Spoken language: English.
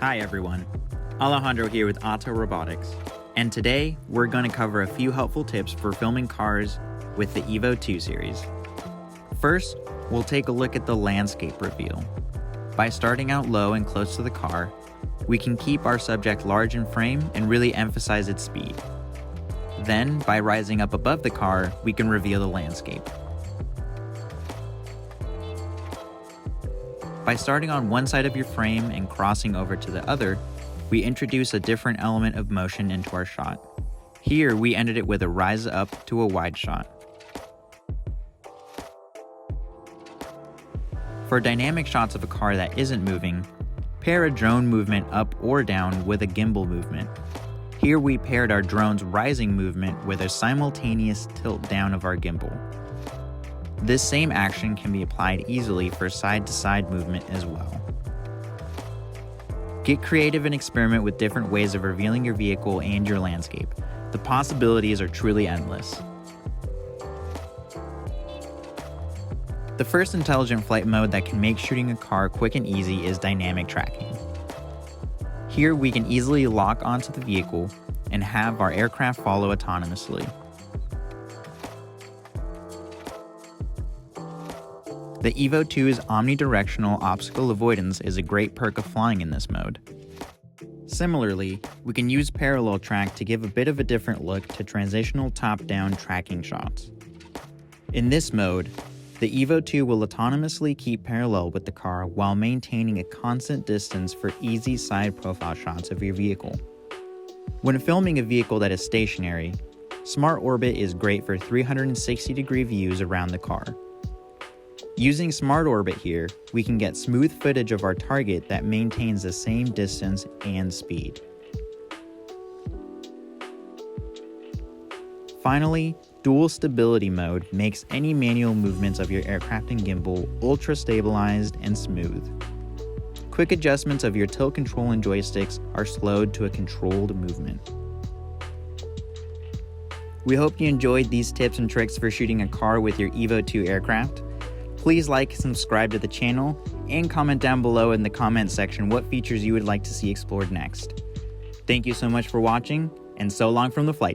Hi everyone, Alejandro here with Autel Robotics, and today we're going to cover a few helpful tips for filming cars with the EVO II series. First, we'll take a look at the landscape reveal. By starting out low and close to the car, we can keep our subject large in frame and really emphasize its speed. Then, by rising up above the car, we can reveal the landscape. By starting on one side of your frame and crossing over to the other, we introduce a different element of motion into our shot. Here, we ended it with a rise up to a wide shot. For dynamic shots of a car that isn't moving, pair a drone movement up or down with a gimbal movement. Here we paired our drone's rising movement with a simultaneous tilt down of our gimbal. This same action can be applied easily for side-to-side movement as well. Get creative and experiment with different ways of revealing your vehicle and your landscape. The possibilities are truly endless. The first intelligent flight mode that can make shooting a car quick and easy is dynamic tracking. Here we can easily lock onto the vehicle and have our aircraft follow autonomously. The EVO II's omnidirectional obstacle avoidance is a great perk of flying in this mode. Similarly, we can use parallel track to give a bit of a different look to transitional top-down tracking shots. In this mode, the EVO II will autonomously keep parallel with the car while maintaining a constant distance for easy side profile shots of your vehicle. When filming a vehicle that is stationary, Smart Orbit is great for 360-degree views around the car. Using Smart Orbit here, we can get smooth footage of our target that maintains the same distance and speed. Finally, dual stability mode makes any manual movements of your aircraft and gimbal ultra stabilized and smooth. Quick adjustments of your tilt control and joysticks are slowed to a controlled movement. We hope you enjoyed these tips and tricks for shooting a car with your EVO II aircraft. Please like and subscribe to the channel, and comment down below in the comment section what features you would like to see explored next. Thank you so much for watching, and so long from the flight deck.